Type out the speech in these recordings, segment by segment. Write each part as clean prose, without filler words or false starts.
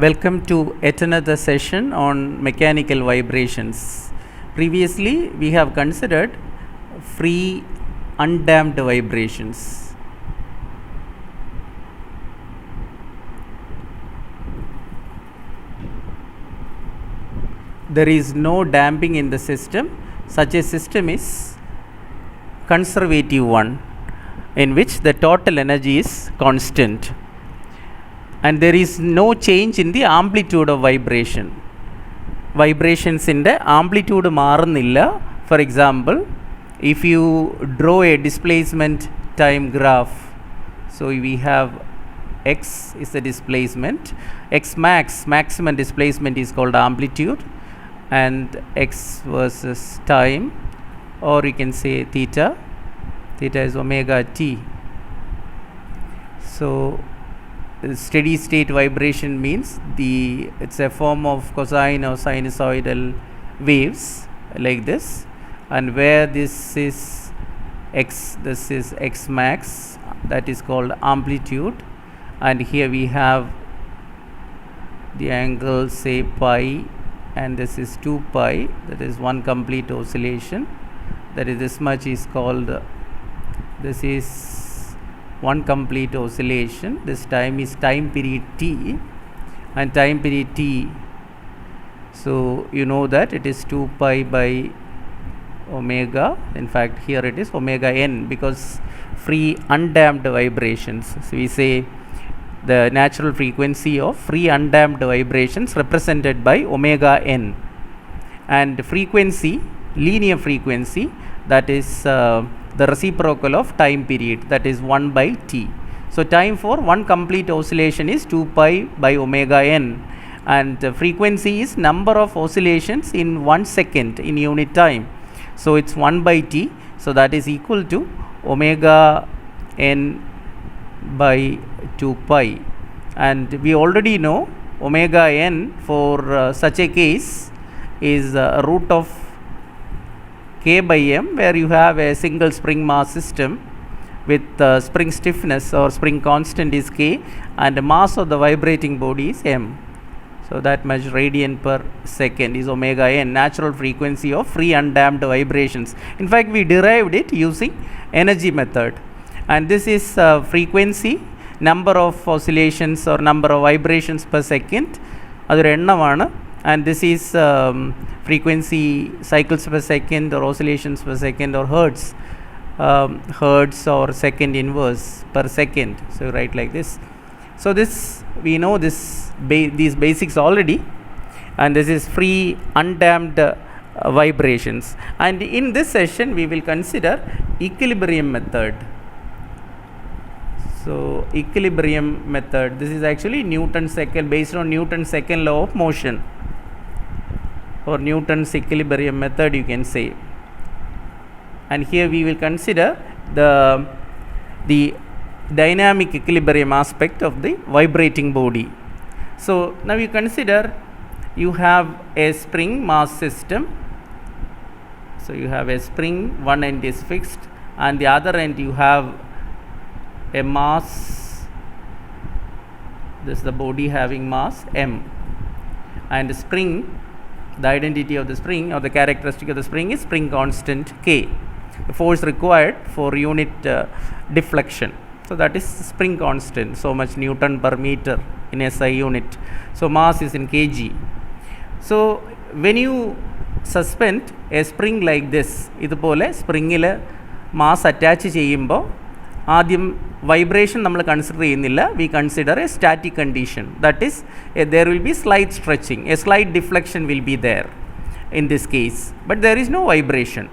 Welcome to yet another session on mechanical vibrations. Previously, we have considered free undamped vibrations. There is no damping in the system. Such a system is conservative one, in which the total energy is constant and there is no change in the amplitude of vibration. Vibrations in the amplitude മാറുന്നില്ല. For example, if you draw a displacement time graph, so we have x is the displacement, x maximum displacement is called amplitude, and x versus time, or you can say theta is omega t. So steady state vibration means it's a form of cosine or sinusoidal waves like this, and where this is x max, that is called amplitude, and here we have the angle say pi, and this is 2 pi, that is one complete oscillation, that is this much is called, this is one complete oscillation. This time is time period t, and time period t, so you know that it is 2 pi by omega. In fact, here it is omega n, because free undamped vibrations, so we say the natural frequency of free undamped vibrations represented by omega n, and frequency, linear frequency, that is the reciprocal of time period, that is 1 by t. So time for one complete oscillation is 2 pi by omega n, and frequency is number of oscillations in 1 second in unit time, so it's 1 by t, so that is equal to omega n by 2 pi, and we already know omega n for such a case is root of k by m, where you have a single spring mass system with spring stiffness or spring constant is k, and the mass of the vibrating body is m. So that much radian per second is omega n, natural frequency of free undamped vibrations. In fact, we derived it using energy method, and this is frequency, number of oscillations or number of vibrations per second, അതൊരു എണ്ണമാണ്, and this is frequency cycles per second or oscillations per second or hertz or second inverse per second, so write like this. So this we know these basics already, and this is free undamped vibrations, and in this session we will consider equilibrium method. So equilibrium method, this is actually Newton's second, based on Newton's second law of motion, or Newton's equilibrium method you can say, and here we will consider the dynamic equilibrium aspect of the vibrating body. So now you consider you have a spring mass system, so you have a spring, one end is fixed and the other end you have a mass, this is the body having mass m, and the spring, the identity of the spring or the characteristic of the spring is spring constant k, the force required for unit deflection, so that is spring constant, so much Newton per meter in SI unit, so mass is in kg. So when you suspend a spring like this, ഇതുപോലെ സ്പ്രിങ്ങിൽ mass attach ചെയ്യുമ്പോൾ ആദ്യം vibration നമ്മൾ consider ചെയ്യുന്നില്ല, we consider a static condition, that is there will be slight stretching, a slight deflection will be there in this case, but there is no vibration.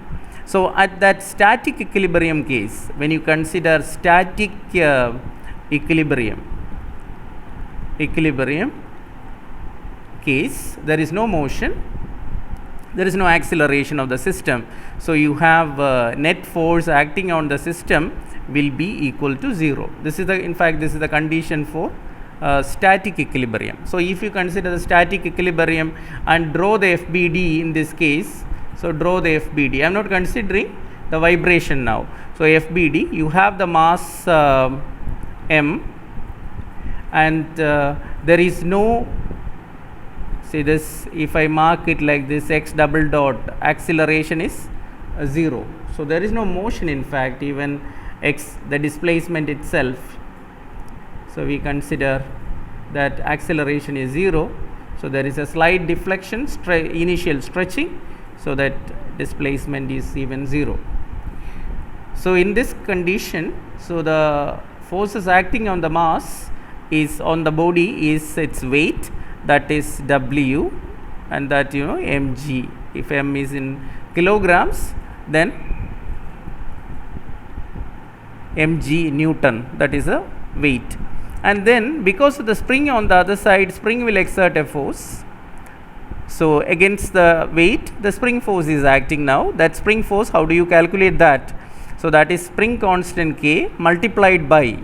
So at that static equilibrium case, when you consider static equilibrium case, there is no motion, there is no acceleration of the system, so you have net force acting on the system will be equal to 0. This is the condition for static equilibrium. So if you consider the static equilibrium and draw the FBD in this case, so draw the FBD, I am not considering the vibration now, so FBD, you have the mass m, and there is no See this, if I mark it like this, x double dot, acceleration is 0. So there is no motion, in fact, even x, the displacement itself. So we consider that acceleration is 0. So there is a slight deflection, initial stretching, so that displacement is even 0. So in this condition, so the forces acting on the mass is on the body is its weight, that is W, and that mg. If m is in kilograms, then mg Newton, that is a weight. And then because of the spring on the other side, spring will exert a force. So against the weight, the spring force is acting now. That spring force, how do you calculate that? So that is spring constant K multiplied by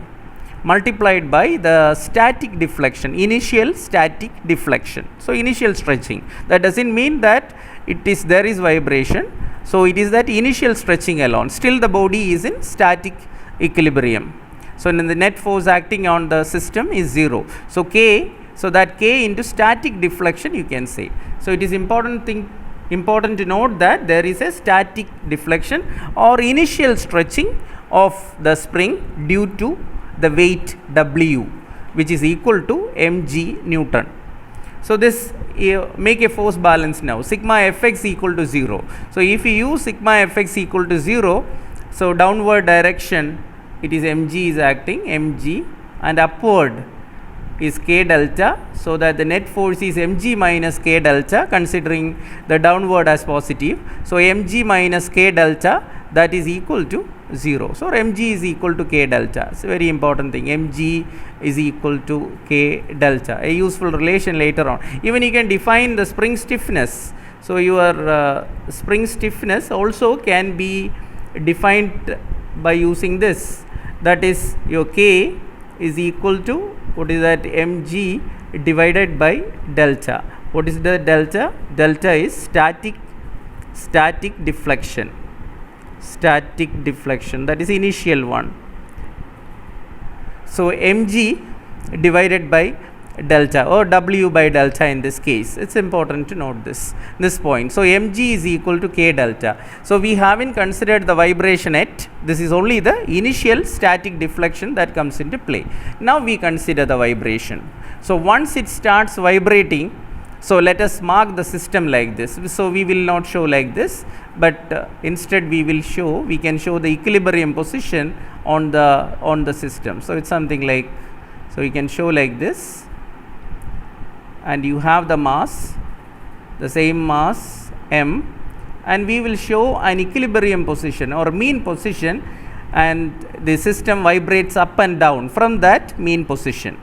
the static deflection, initial static deflection. So initial stretching, that doesn't mean that there is vibration. So it is that initial stretching alone, still the body is in static equilibrium. So then the net force acting on the system is 0. So K, so that K into static deflection you can say. So it is important to note that there is a static deflection or initial stretching of the spring due to the weight W, which is equal to mg Newton. So this make a force balance now, sigma fx equal to 0. So if you use sigma fx equal to 0, so downward direction it is mg is acting, mg, and upward is k delta, so that the net force is mg minus k delta, considering the downward as positive. So mg minus k delta, that is equal to 0. So mg is equal to k delta. It's a very important thing. Mg is equal to k delta, a useful relation later on. Even you can define the spring stiffness. So your spring stiffness also can be defined by using this. That is, your K is equal to, what is that, mg divided by delta. What is the delta? Delta is static deflection. Static deflection, that is initial one. So mg divided by delta, or W by delta in this case. It's important to note this point. So mg is equal to k delta. So we haven't considered the vibration yet. This is only the initial static deflection that comes into play. Now we consider the vibration. So once it starts vibrating, so let us mark the system like this. So we will not show like this, but instead we can show the equilibrium position on the system. So it's something like, so we can show like this, and you have the mass, the same mass m, and we will show an equilibrium position or mean position, and the system vibrates up and down from that mean position.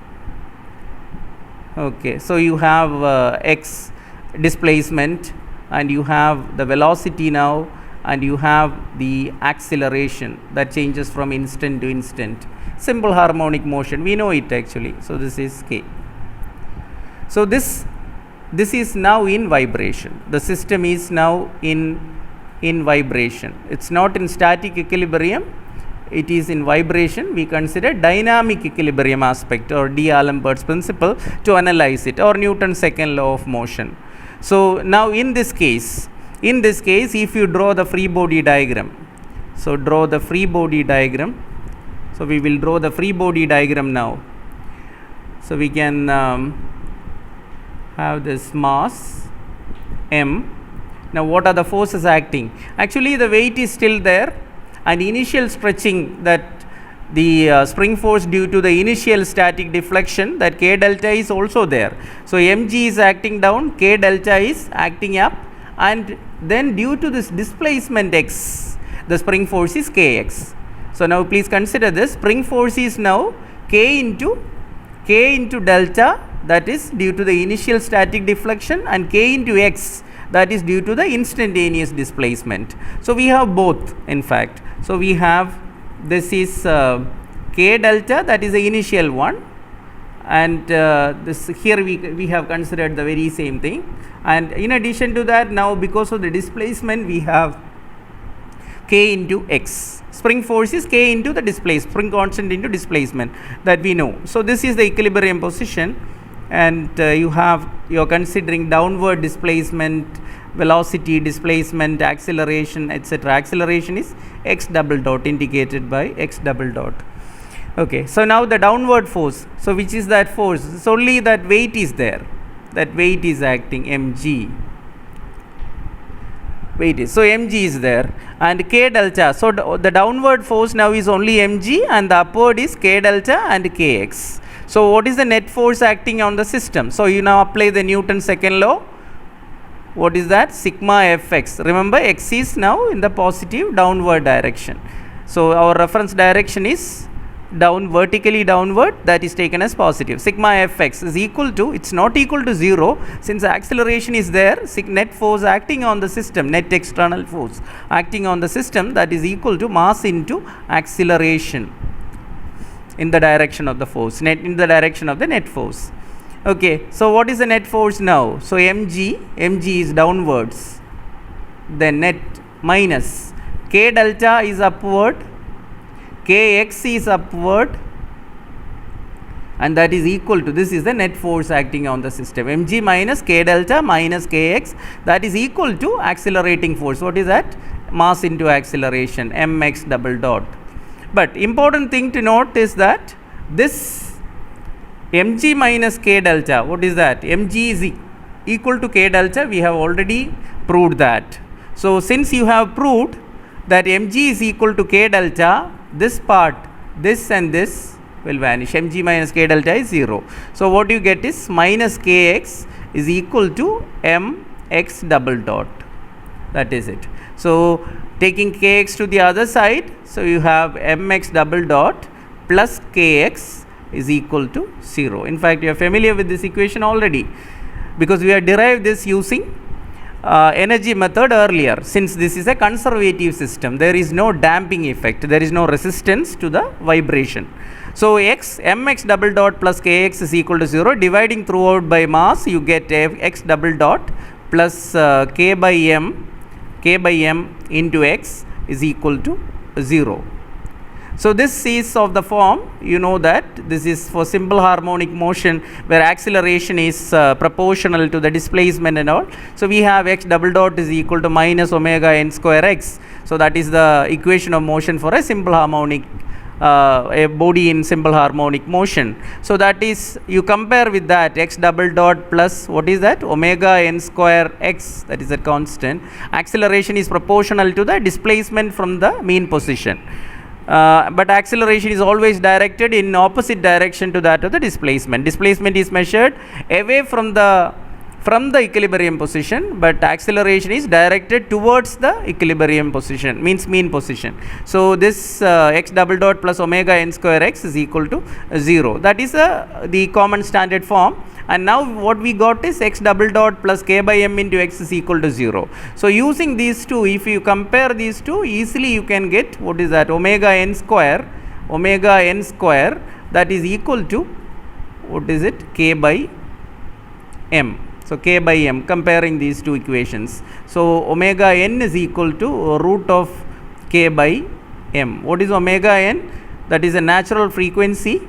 Okay, so you have x displacement, and you have the velocity now, and you have the acceleration that changes from instant to instant. Simple harmonic motion, we know it actually. So this is k. So this is now in vibration. The system is now in vibration. It's not in static equilibrium, it is in vibration. We consider dynamic equilibrium aspect, or D'Alembert's principle, to analyze it, or Newton's second law of motion. So now in this case, if you draw the free body diagram, so draw the free body diagram. So we will draw the free body diagram now. So we can have this mass m. Now what are the forces acting? Actually the weight is still there, and initial stretching, that the spring force due to the initial static deflection, that k delta is also there. So mg is acting down, k delta is acting up, and then due to this displacement x, the spring force is kx. So now please consider this, spring force is now k into delta, that is due to the initial static deflection, and k into x, that is due to the instantaneous displacement. So we have both, in fact. So we have, this is k delta, that is the initial one, and this here we have considered the very same thing. And in addition to that, now because of the displacement, we have k into x. Spring force is k into the spring constant into displacement, that we know. So this is the equilibrium position. and you're considering downward displacement, velocity, displacement, acceleration, etc. Acceleration is x double dot, indicated by x double dot. Okay, so now the downward force. So which is that force? It's only that weight is there. That weight is acting, mg. Weight is, so mg is there, and k delta. So the downward force now is only mg, and the upward is k delta and kx. So what is the net force acting on the system? So you now apply the Newton's second law. What is that? Sigma fx. Remember, x is now in the positive downward direction. So our reference direction is down, vertically downward, that is taken as positive. Sigma fx is equal to, it's not equal to 0, since the acceleration is there, net force acting on the system, net external force acting on the system, that is equal to mass into acceleration in the direction of the force, in the direction of the net force. Okay, so what is the net force now? So mg is downwards, then net minus k delta is upward, kx is upward, and that is equal to, this is the net force acting on the system, mg minus k delta minus kx, that is equal to accelerating force. What is that? Mass into acceleration, mx double dot. But important thing to note is that this mg minus k delta, what is that? Mg is equal to k delta, we have already proved that. So since you have proved that mg is equal to k delta, this part, this and this will vanish. Mg minus k delta is 0. So what you get is minus kx is equal to mx double dot. That is it. So taking kx to the other side, so you have mx double dot plus kx is equal to 0. In fact, you are familiar with this equation already, because we have derived this using energy method earlier. Since this is a conservative system, there is no damping effect, there is no resistance to the vibration. So mx double dot plus kx is equal to 0. Dividing throughout by mass, you get x double dot plus k by m into x is equal to 0. So this is of the form, you know that this is for simple harmonic motion where acceleration is proportional to the displacement and all. So we have x double dot is equal to minus omega n square x. So that is the equation of motion for a simple harmonic, a body in simple harmonic motion. So that is, you compare with that, x double dot plus, what is that? Omega n square x, that is a constant. Acceleration is proportional to the displacement from the mean position. But acceleration is always directed in opposite direction to that of the displacement. Displacement is measured away from the equilibrium position, but acceleration is directed towards the equilibrium position, means mean position. So this x double dot plus omega n square x is equal to 0. That is the common standard form. And now what we got is x double dot plus k by m into x is equal to 0. So using these two, if you compare these two, easily you can get, what is that? Omega n square, that is equal to, what is it? K by m. So k by m, comparing these two equations. So omega n is equal to root of k by m. What is omega n? That is a natural frequency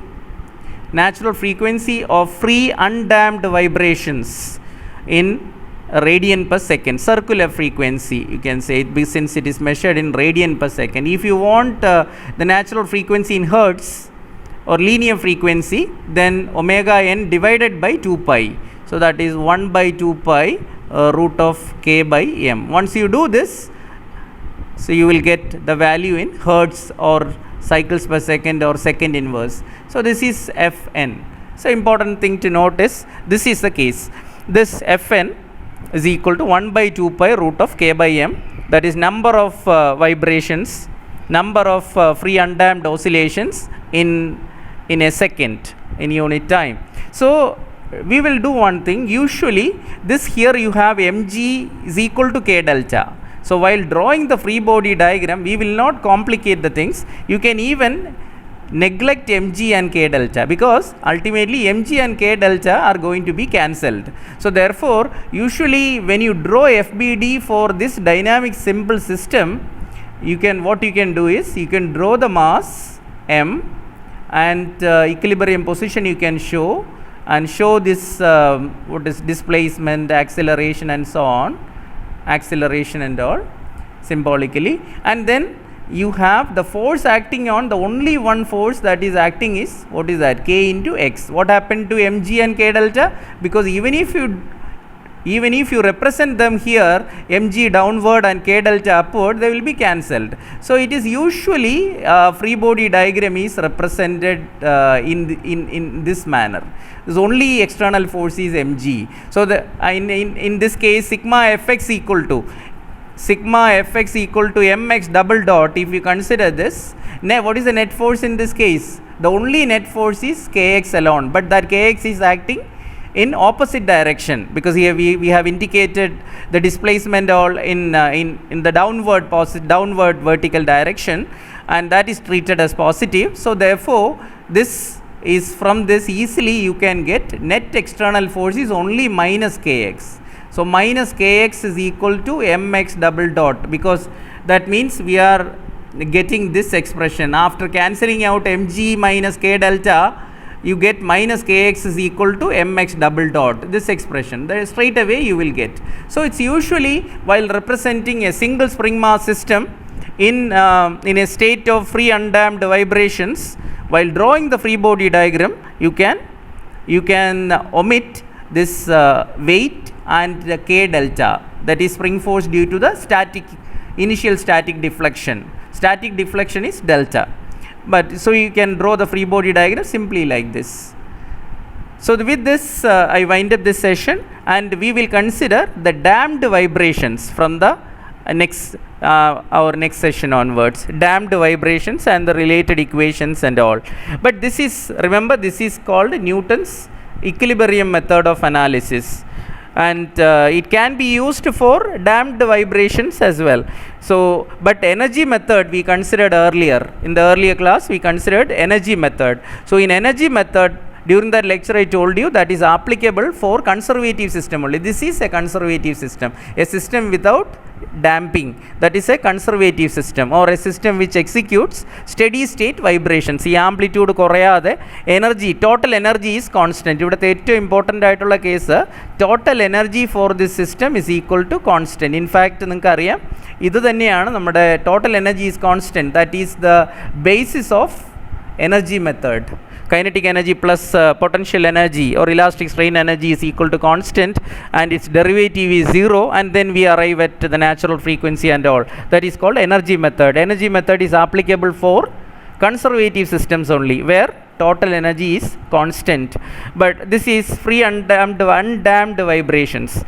of free undamped vibrations in radian per second, circular frequency, you can say it, since it is measured in radian per second. If you want the natural frequency in hertz or linear frequency, then omega n divided by 2 pi. So that is 1 by 2 pi root of k by m. Once you do this, so you will get the value in hertz or cycles per second or second inverse. So this is Fn. So important thing to note is, this is the case. This Fn is equal to 1 by 2 pi root of k by m, that is number of vibrations, number of free undamped oscillations in a second, in unit time. So we will do one thing. Usually this here you have mg is equal to k delta. So while drawing the free body diagram, we will not complicate the things. You can even neglect mg and k delta, because ultimately mg and k delta are going to be cancelled. So therefore, usually when you draw FBD for this dynamic simple system, what you can do is, you can draw the mass m and equilibrium position you can show, and show this what is displacement, acceleration and so on, acceleration and all symbolically, and then you have the force acting on the only one force that is acting is what is that, k into x. What happened to mg and k delta? Because even if you represent them here, mg downward and k delta upward, they will be cancelled. So it is usually free body diagram is represented in this manner. The only external force is mg. So in this case, sigma fx equal to mx double dot. If you consider this, what is the net force in this case? The only net force is kx alone, but that kx is acting in opposite direction, because here we have indicated the displacement all in the downward vertical direction, and that is treated as positive. So therefore this is, from this easily you can get net external force is only minus kx. So minus kx is equal to mx double dot, because that means we are getting this expression after cancelling out mg minus k delta. You get minus kx is equal to mx double dot, this expression, that straight away you will get. So it's usually while representing a single spring mass system in a state of free undamped vibrations, while drawing the free body diagram, you can omit this weight and the k delta, that is spring force due to the initial static deflection. Static deflection is delta. But so you can draw the free body diagram simply like this. So with this I wind up this session, and we will consider the damped vibrations from the our next session onwards, damped vibrations and the related equations and all. But this is, remember, this is called Newton's equilibrium method of analysis, and it can be used for damped vibrations as well. So but energy method we considered earlier, in the earlier class we considered energy method. So in energy method, during that lecture I told you that is applicable for conservative system only. This is a conservative system, a system without damping, that is a conservative system, or a system which executes steady state vibrations. The amplitude korayade, energy, total energy is constant. Ividate ഏറ്റവും important ആയിട്ടുള്ള case, total energy for this system is equal to constant. In fact നിങ്ങൾക്ക് അറിയാം, ഇത് തന്നെയാണ് നമ്മുടെ total energy is constant, that is the basis of energy method. Kinetic energy plus potential energy or elastic strain energy is equal to constant, and its derivative is 0, and then we arrive at the natural frequency and all. That is called energy method. Energy method is applicable for conservative systems only, where total energy is constant. But this is free undamped vibrations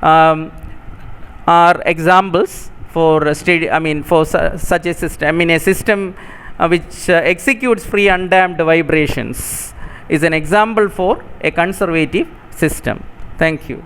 are examples for such a system. A system which executes free undamped vibrations is an example for a conservative system. Thank you.